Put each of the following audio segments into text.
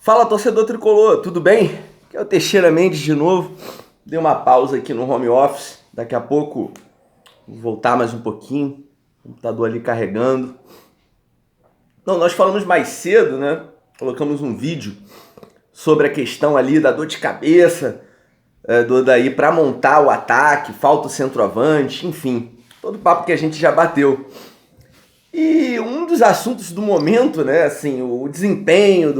Fala, torcedor tricolor, tudo bem? Aqui é o Teixeira Mendes de novo. Dei uma pausa aqui no home office. Daqui a pouco vou voltar mais um pouquinho. O computador ali carregando. Não, nós falamos mais cedo, né? Colocamos um vídeo sobre a questão ali da dor de cabeça, daí para montar o ataque, falta o centroavante, enfim. Todo o papo que a gente já bateu. E um dos assuntos do momento, né, assim, o desempenho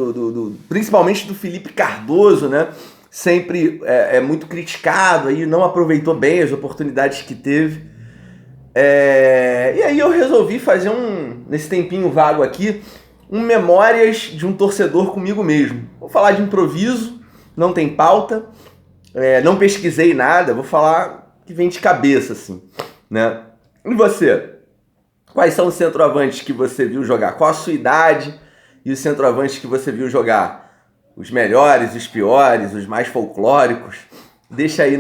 principalmente do Felipe Cardoso, né, sempre é muito criticado, aí não aproveitou bem as oportunidades que teve. E aí eu resolvi fazer nesse tempinho vago aqui, memórias de um torcedor comigo mesmo. Vou falar de improviso, não tem pauta, não pesquisei nada, vou falar que vem de cabeça, assim, né. E você? Quais são os centroavantes que você viu jogar? Qual a sua idade e os centroavantes que você viu jogar? Os melhores, os piores, os mais folclóricos? Deixa aí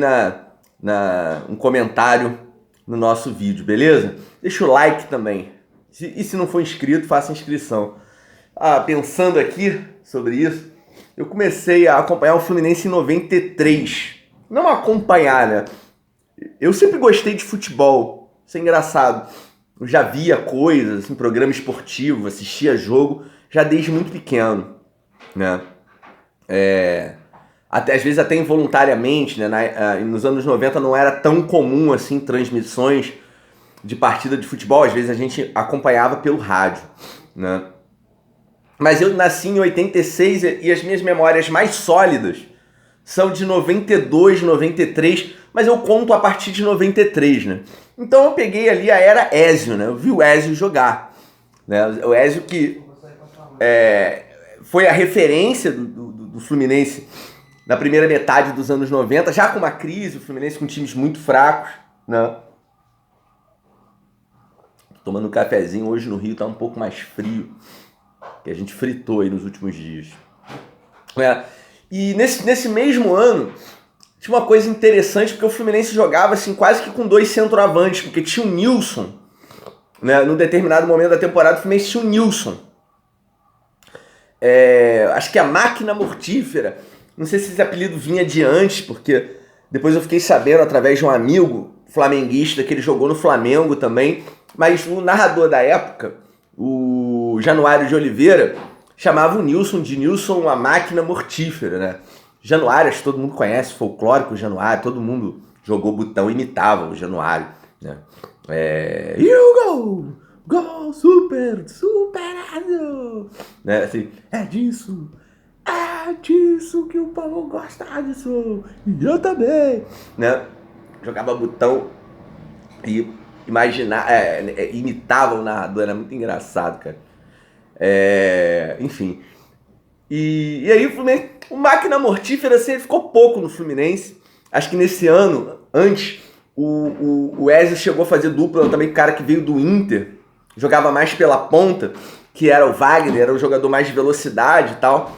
um comentário no nosso vídeo, beleza? Deixa o like também. E se não for inscrito, faça inscrição. Pensando aqui sobre isso, eu comecei a acompanhar o Fluminense em 93. Não acompanhar, né? Eu sempre gostei de futebol. Isso é engraçado. Eu já via coisas, assim, programa esportivo, assistia jogo, já desde muito pequeno, né? Às vezes até involuntariamente, né? Nos anos 90 não era tão comum, assim, transmissões de partida de futebol. Às vezes a gente acompanhava pelo rádio, né? Mas eu nasci em 86 e as minhas memórias mais sólidas são de 92, 93, mas eu conto a partir de 93, né? Então eu peguei ali a era Ézio, né? Eu vi o Ézio jogar, né? O Ézio que foi a referência do Fluminense na primeira metade dos anos 90, já com uma crise, o Fluminense com times muito fracos, né? Tomando um cafezinho, hoje no Rio tá um pouco mais frio, que a gente fritou aí nos últimos dias. E nesse mesmo ano, tinha uma coisa interessante, porque o Fluminense jogava assim, quase que com dois centroavantes, porque tinha o Nilson, né? No determinado momento da temporada, o Fluminense tinha o Nilson. Acho que a máquina mortífera, não sei se esse apelido vinha de antes, porque depois eu fiquei sabendo através de um amigo flamenguista que ele jogou no Flamengo também, mas o narrador da época, o Januário de Oliveira, chamava o Nilson de Nilson a máquina mortífera, né? Januário, acho que todo mundo conhece, folclórico Januário, todo mundo jogou botão, imitava o Januário, né? You go, superado, né? Assim, é disso que o povo gosta disso, e eu também, né? Jogava botão e imitava o narrador, era muito engraçado, cara. Enfim. E aí o Máquina Mortífera assim, ele ficou pouco no Fluminense. Acho que nesse ano, antes, o Ézio chegou a fazer dupla também com o cara que veio do Inter, jogava mais pela ponta, que era o Wagner, era o jogador mais de velocidade e tal.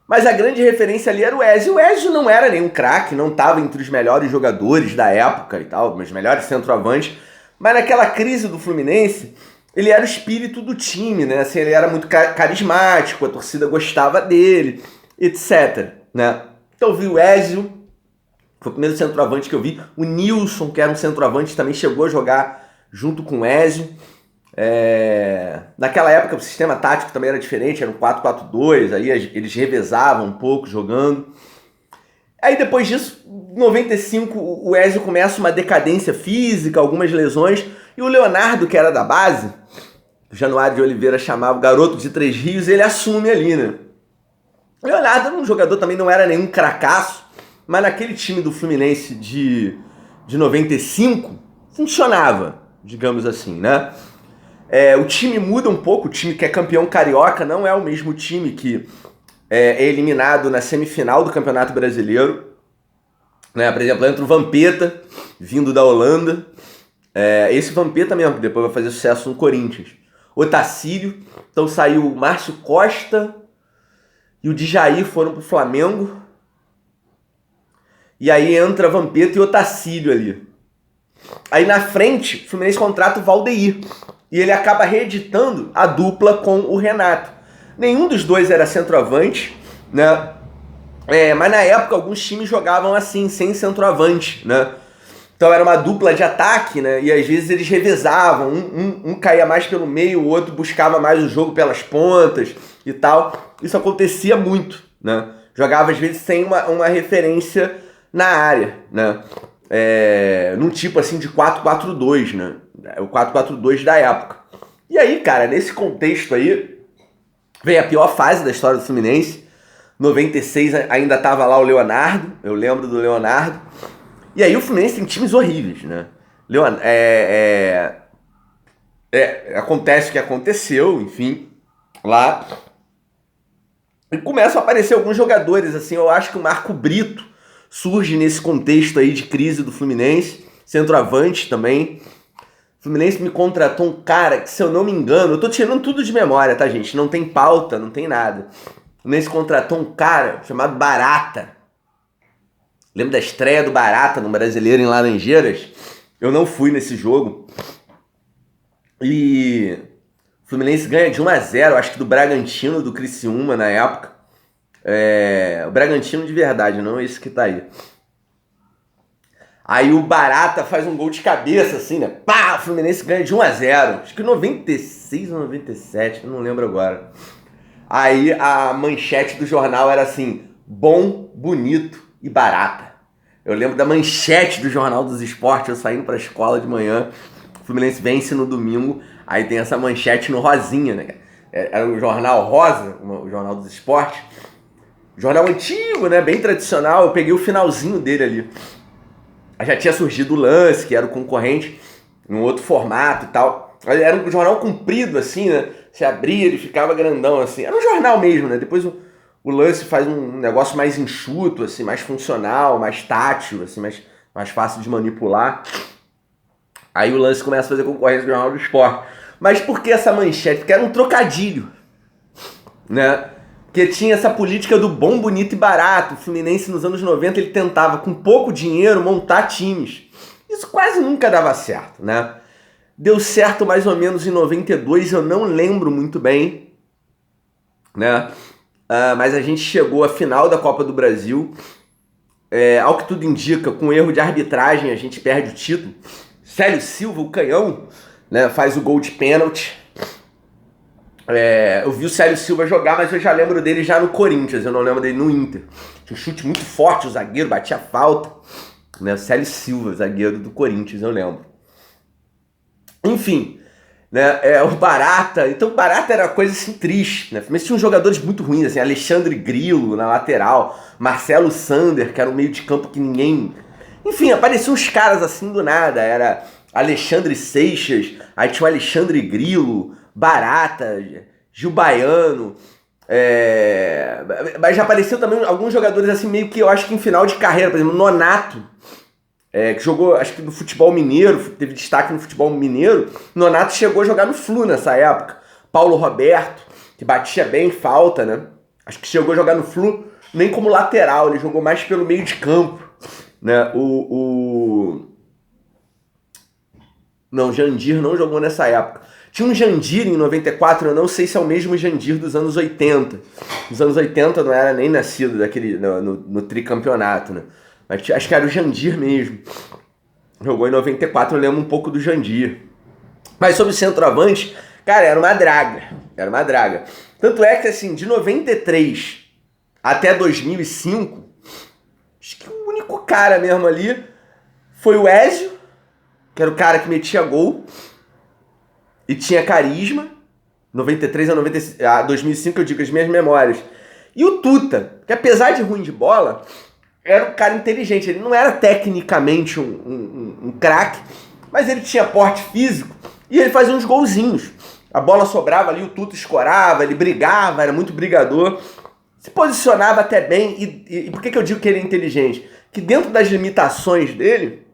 Mas a grande referência ali era o Ézio. O Ézio não era nenhum craque, não estava entre os melhores jogadores da época e tal, os melhores centroavantes. Mas naquela crise do Fluminense, ele era o espírito do time, né? Assim, ele era muito carismático, a torcida gostava dele, etc, né? Então eu vi o Ézio, foi o primeiro centroavante que eu vi. O Nilson, que era um centroavante, também chegou a jogar junto com o Ézio. Naquela época o sistema tático também era diferente, era um 4-4-2, aí eles revezavam um pouco jogando. Aí depois disso, em 95, o Ézio começa uma decadência física, algumas lesões, e o Leonardo, que era da base, o Januário de Oliveira chamava o garoto de Três Rios, ele assume ali, né? O Leonardo era um jogador, também não era nenhum cracaço, mas naquele time do Fluminense de 95, funcionava, digamos assim, né? O time muda um pouco, o time que é campeão carioca não é o mesmo time que é eliminado na semifinal do Campeonato Brasileiro, né? Por exemplo, entra o Vampeta, vindo da Holanda, esse Vampeta mesmo, que depois vai fazer sucesso no Corinthians. O Tacílio, então saiu o Márcio Costa e o Djaí foram pro Flamengo, e aí entra Vampeta e o Tacílio ali. Aí na frente, o Fluminense contrata o Valdeir, e ele acaba reeditando a dupla com o Renato. Nenhum dos dois era centroavante, né? Mas na época alguns times jogavam assim, sem centroavante, né? Então era uma dupla de ataque, né? E às vezes eles revezavam, um caía mais pelo meio, o outro buscava mais o jogo pelas pontas e tal. Isso acontecia muito, né? Jogava às vezes sem uma referência na área, né? Num tipo assim de 4-4-2, né? O 4-4-2 da época. E aí, cara, nesse contexto aí, vem a pior fase da história do Fluminense. 96 ainda tava lá o Leonardo, eu lembro do Leonardo. E aí o Fluminense tem times horríveis, né? Acontece o que aconteceu, enfim, lá. E começam a aparecer alguns jogadores, assim, eu acho que o Marco Brito surge nesse contexto aí de crise do Fluminense, centroavante também. O Fluminense me contratou um cara que, se eu não me engano, eu tô tirando tudo de memória, tá, gente? Não tem pauta, não tem nada. O Fluminense contratou um cara chamado Barata. Lembro da estreia do Barata no Brasileiro em Laranjeiras? Eu não fui nesse jogo. E o Fluminense ganha de 1-0, acho que do Bragantino, do Criciúma na época. O Bragantino de verdade, não esse que tá aí. Aí o Barata faz um gol de cabeça, assim, né? Pá! O Fluminense ganha de 1-0. Acho que 96 ou 97, não lembro agora. Aí a manchete do jornal era assim: bom, bonito e barata. Eu lembro da manchete do Jornal dos Esportes, eu saindo pra escola de manhã, o Fluminense vence no domingo, aí tem essa manchete no rosinha, né? Era o jornal rosa, o Jornal dos Esportes. Jornal antigo, né? Bem tradicional, eu peguei o finalzinho dele ali. Aí já tinha surgido o Lance, que era o concorrente, num outro formato e tal. Era um jornal comprido, assim, né? Você abria, ele ficava grandão, assim. Era um jornal mesmo, né? Depois o Lance faz um negócio mais enxuto, assim, mais funcional, mais tátil, assim, mais fácil de manipular. Aí o Lance começa a fazer concorrência do Jornal do Esporte. Mas por que essa manchete? Porque era um trocadilho, né? Porque tinha essa política do bom, bonito e barato. O Fluminense nos anos 90 ele tentava, com pouco dinheiro, montar times. Isso quase nunca dava certo, né? Deu certo mais ou menos em 92, eu não lembro muito bem, né? Mas a gente chegou à final da Copa do Brasil. Ao que tudo indica, com erro de arbitragem, a gente perde o título. Célio Silva, o canhão, né, faz o gol de pênalti. Eu vi o Célio Silva jogar, mas eu já lembro dele já no Corinthians, eu não lembro dele no Inter. Tinha um chute muito forte, o zagueiro batia falta. Né? O Célio Silva, zagueiro do Corinthians, eu lembro. Enfim, né, o Barata. Então o Barata era uma coisa assim triste, né? Mas tinha uns jogadores muito ruins, assim, Alexandre Grilo na lateral, Marcelo Sander, que era um meio de campo que ninguém... Enfim, apareciam uns caras assim do nada, era Alexandre Seixas, aí tinha o Alexandre Grilo, Barata, Gil Baiano, mas já apareceu também alguns jogadores assim meio que eu acho que em final de carreira, por exemplo, Nonato, que jogou, acho que no futebol mineiro, teve destaque no futebol mineiro. Nonato chegou a jogar no Flu nessa época. Paulo Roberto, que batia bem falta, né? Acho que chegou a jogar no Flu nem como lateral, ele jogou mais pelo meio de campo, né? Não, Jandir não jogou nessa época. Tinha um Jandir em 94, eu não sei se é o mesmo Jandir dos anos 80. Nos anos 80 eu não era nem nascido no tricampeonato, né? Mas acho que era o Jandir mesmo. Jogou em 94, eu lembro um pouco do Jandir. Mas sobre o centroavante, cara, era uma draga. Era uma draga. Tanto é que, assim, de 93 até 2005, acho que o único cara mesmo ali foi o Ézio, que era o cara que metia gol e tinha carisma. 93 a 2005, eu digo as minhas memórias. E o Tuta, que apesar de ruim de bola... era um cara inteligente, ele não era tecnicamente um craque, mas ele tinha porte físico e ele fazia uns golzinhos. A bola sobrava ali, o Tuta escorava, ele brigava, era muito brigador, se posicionava até bem. E por que eu digo que ele é inteligente? Que dentro das limitações dele,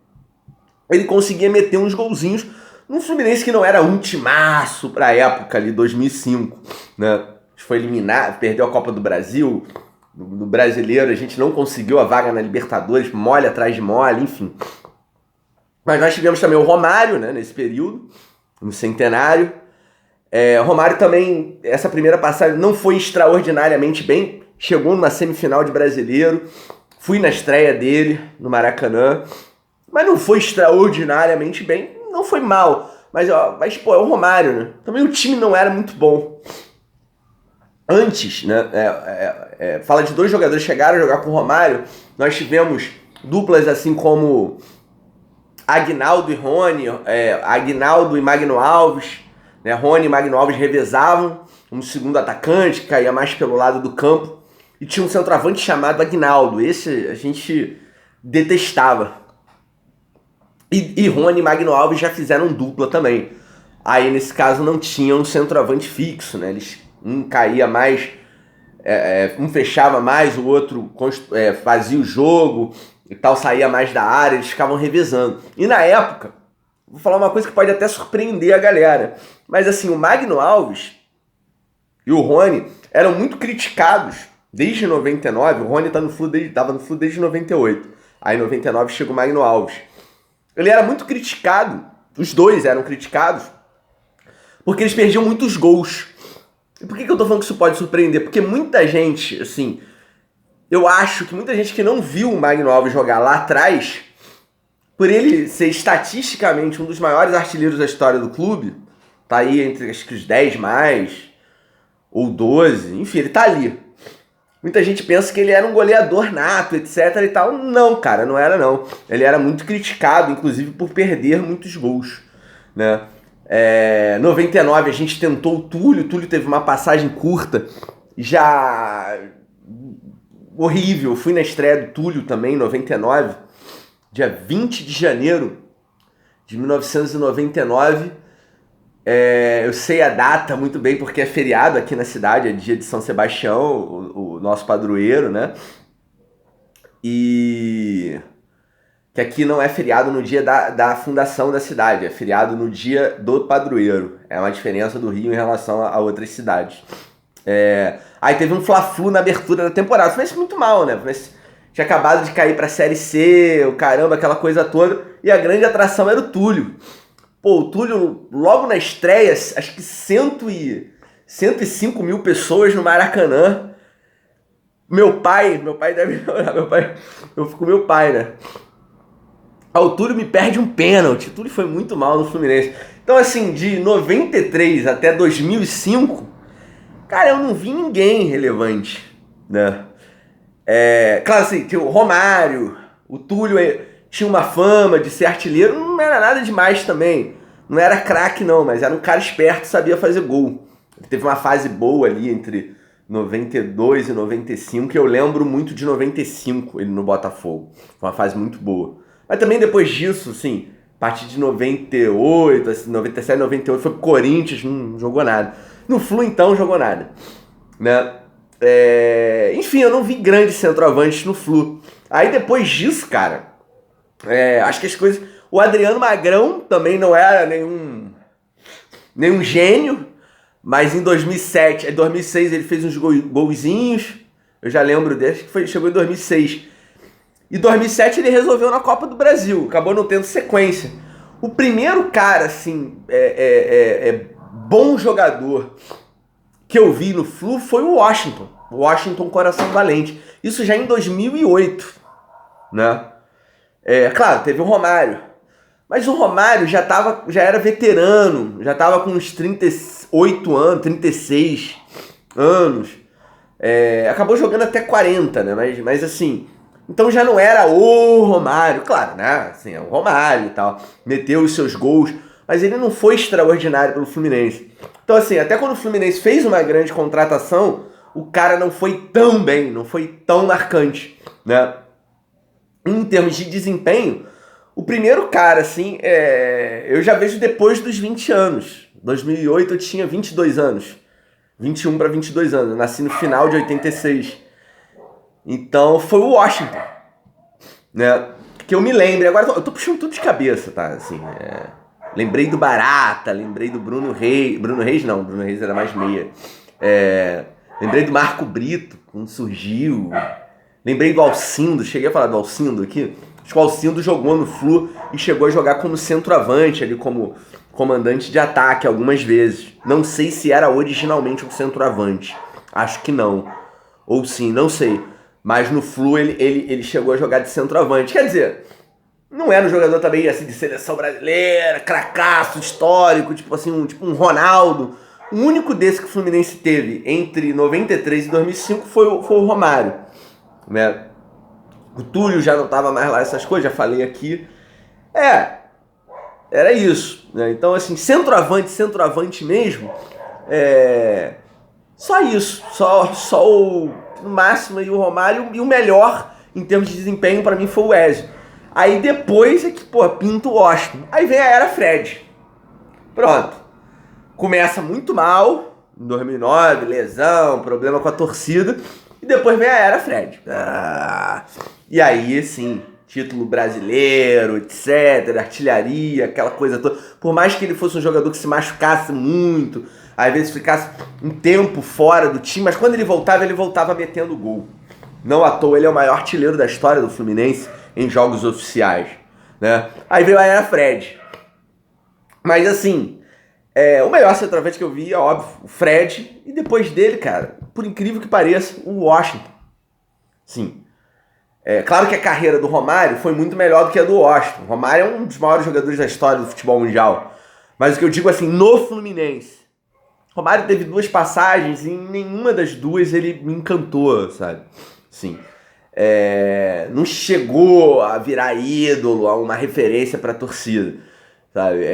ele conseguia meter uns golzinhos num Fluminense que não era um timaço pra época ali, 2005, né? Foi eliminado, perdeu a Copa do Brasil. No brasileiro, a gente não conseguiu a vaga na Libertadores, mole atrás de mole, enfim. Mas nós tivemos também o Romário, né, nesse período, no centenário. Romário também, essa primeira passagem não foi extraordinariamente bem, chegou numa semifinal de Brasileiro, fui na estreia dele no Maracanã, mas não foi extraordinariamente bem, não foi mal, mas pô, é o Romário, né? Também o time não era muito bom. Antes, né, fala de dois jogadores que chegaram a jogar com o Romário, nós tivemos duplas assim como Aguinaldo e Rony, Aguinaldo e Magno Alves, né? Rony e Magno Alves revezavam, um segundo atacante que caía mais pelo lado do campo, e tinha um centroavante chamado Aguinaldo, esse a gente detestava. E Rony e Magno Alves já fizeram dupla também. Aí nesse caso não tinha um centroavante fixo, né? Um caía mais, um fechava mais, o outro fazia o jogo e tal, saía mais da área, eles ficavam revezando. E na época, vou falar uma coisa que pode até surpreender a galera, mas assim, o Magno Alves e o Rony eram muito criticados desde 99, o Rony estava no Flu desde 98, aí em 99 chega o Magno Alves. Ele era muito criticado, os dois eram criticados, porque eles perdiam muitos gols. E por que eu tô falando que isso pode surpreender? Porque muita gente, assim, eu acho que muita gente que não viu o Magno Alves jogar lá atrás, por ele ser estatisticamente um dos maiores artilheiros da história do clube, tá aí entre acho que os 10 mais, ou 12, enfim, ele tá ali. Muita gente pensa que ele era um goleador nato, etc e tal. Não, cara, não era não. Ele era muito criticado, inclusive, por perder muitos gols, né? 99 a gente tentou o Túlio teve uma passagem curta, já horrível. Fui na estreia do Túlio também, em 99, dia 20 de janeiro de 1999. Eu sei a data muito bem porque é feriado aqui na cidade, é dia de São Sebastião, o nosso padroeiro, né? E que aqui não é feriado no dia da fundação da cidade, é feriado no dia do padroeiro. É uma diferença do Rio em relação a outras cidades. Aí teve um Fla-Flu na abertura da temporada, foi muito mal, né? Tinha acabado de cair pra Série C, o caramba, aquela coisa toda, e a grande atração era o Túlio. Pô, o Túlio, logo na estreia, acho que 105 mil pessoas no Maracanã. Meu pai deve lembrar, eu fico com meu pai, né? O Túlio me perde um pênalti. O Túlio foi muito mal no Fluminense. Então, assim, de 93 até 2005, cara, eu não vi ninguém relevante, né? Claro, assim, tinha o Romário, o Túlio tinha uma fama de ser artilheiro, não era nada demais também. Não era craque, não, mas era um cara esperto, sabia fazer gol. Ele teve uma fase boa ali entre 92 e 95, que eu lembro muito de 95, ele no Botafogo. Foi uma fase muito boa. Mas também depois disso, assim, a partir de 98, assim, 97, 98, foi pro Corinthians, não jogou nada. No Flu, então, jogou nada, né? Enfim, eu não vi grandes centroavantes no Flu. Aí depois disso, cara, acho que as coisas... O Adriano Magrão também não era nenhum gênio, mas em 2007, 2006 ele fez uns golzinhos, eu já lembro dele, que chegou em 2006. E 2007 ele resolveu na Copa do Brasil, acabou não tendo sequência. O primeiro cara, assim, bom jogador que eu vi no Flu foi o Washington Coração Valente. Isso já em 2008, né? Claro, teve o Romário. Mas o Romário já era veterano, já estava com uns 38 anos, 36 anos. Acabou jogando até 40, né? Mas assim, então já não era o Romário, claro, né? Assim, é o Romário e tal. Meteu os seus gols, mas ele não foi extraordinário pelo Fluminense. Então assim, até quando o Fluminense fez uma grande contratação, o cara não foi tão bem, não foi tão marcante, né? Em termos de desempenho, o primeiro cara, assim, eu já vejo depois dos 20 anos. 2008 eu tinha 22 anos. 21 para 22 anos. Eu nasci no final de 86. Então foi o Washington, né? Que eu me lembro. Agora eu tô puxando tudo de cabeça, tá? Assim, lembrei do Barata, lembrei do Bruno Reis. Bruno Reis não, Bruno Reis era mais meia. Lembrei do Marco Brito, quando surgiu. Lembrei do Alcindo, cheguei a falar do Alcindo aqui. Acho que o Alcindo jogou no Flu e chegou a jogar como centroavante ali, como comandante de ataque algumas vezes. Não sei se era originalmente um centroavante. Acho que não. Ou sim, não sei. Mas no Flu ele chegou a jogar de centroavante. Quer dizer, não era um jogador também assim de seleção brasileira, cracaço, histórico, tipo assim, tipo um Ronaldo. O único desse que o Fluminense teve entre 93 e 2005 foi o Romário, né? O Túlio já não estava mais lá, essas coisas, já falei aqui. Era isso, né? Então, assim, centroavante mesmo, só isso. Só o no máximo e o Romário, e o melhor em termos de desempenho para mim foi o Ezio. Aí depois é que, pô, pinta o Washington. Aí vem a era Fred. Pronto. Começa muito mal, em 2009, lesão, problema com a torcida, e depois vem a era Fred. E aí, sim, título brasileiro, etc, artilharia, aquela coisa toda. Por mais que ele fosse um jogador que se machucasse muito, às vezes ficasse um tempo fora do time, mas quando ele voltava metendo gol. Não à toa, ele é o maior artilheiro da história do Fluminense em jogos oficiais, né? Aí veio a era Fred. Mas assim, o melhor centroavante que eu vi, é óbvio, o Fred. E depois dele, cara, por incrível que pareça, o Washington. Sim. Claro que a carreira do Romário foi muito melhor do que a do Washington. O Romário é um dos maiores jogadores da história do futebol mundial. Mas o que eu digo assim, no Fluminense, o Romário teve 2 passagens e em nenhuma das 2 ele me encantou, sabe? Sim. Não chegou a virar ídolo, a uma referência pra torcida, sabe?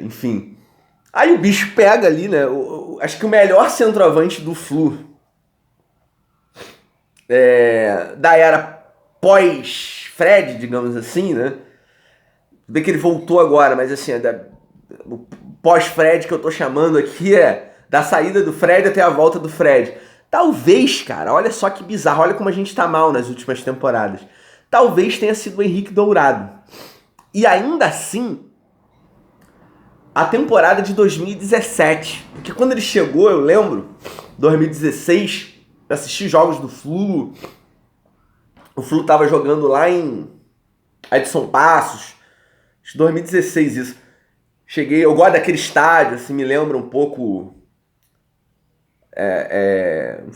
Enfim. Aí o bicho pega ali, né? Acho que o melhor centroavante do Flu da era pós-Fred, digamos assim, né? Bem que ele voltou agora, mas assim, o pós-Fred que eu tô chamando aqui da saída do Fred até a volta do Fred. Talvez, cara, olha só que bizarro, olha como a gente tá mal nas últimas temporadas. Talvez tenha sido o Henrique Dourado. E ainda assim, a temporada de 2017. Porque quando ele chegou, eu lembro, 2016, eu assisti jogos do Flu. O Flu tava jogando lá em Edson Passos. Acho que 2016 isso. Cheguei, eu gosto daquele estádio, assim, me lembra um pouco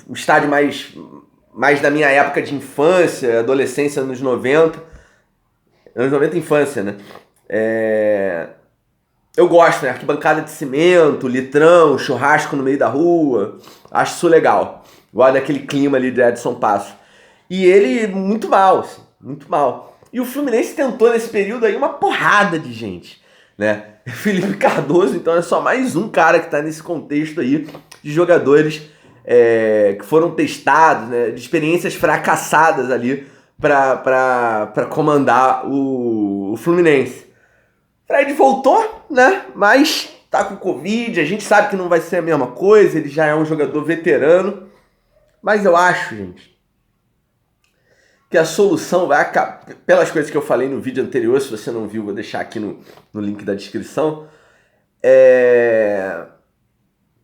um estádio mais da minha época de infância, adolescência, anos 90. Anos 90 infância, né? Eu gosto, né? Arquibancada de cimento, litrão, churrasco no meio da rua. Acho isso legal. Gosto daquele clima ali de Edson Passo. E ele muito mal, assim, muito mal. E o Fluminense tentou nesse período aí uma porrada de gente, né? Felipe Cardoso, então, é só mais um cara que tá nesse contexto aí de jogadores que foram testados, né? De experiências fracassadas ali para comandar o Fluminense. Fred voltou, né? Mas tá com Covid, a gente sabe que não vai ser a mesma coisa, ele já é um jogador veterano. Mas eu acho, gente, que a solução vai acabar, pelas coisas que eu falei no vídeo anterior, se você não viu, vou deixar aqui no link da descrição,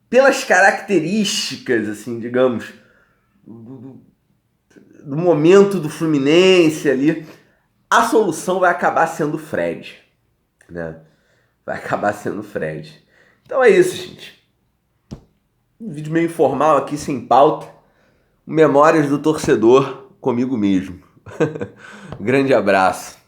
pelas características, assim, digamos, do momento do Fluminense ali, a solução vai acabar sendo o Fred, né? Vai acabar sendo o Fred. Então é isso, gente. Um vídeo meio informal aqui, sem pauta. Memórias do torcedor comigo mesmo. Grande abraço.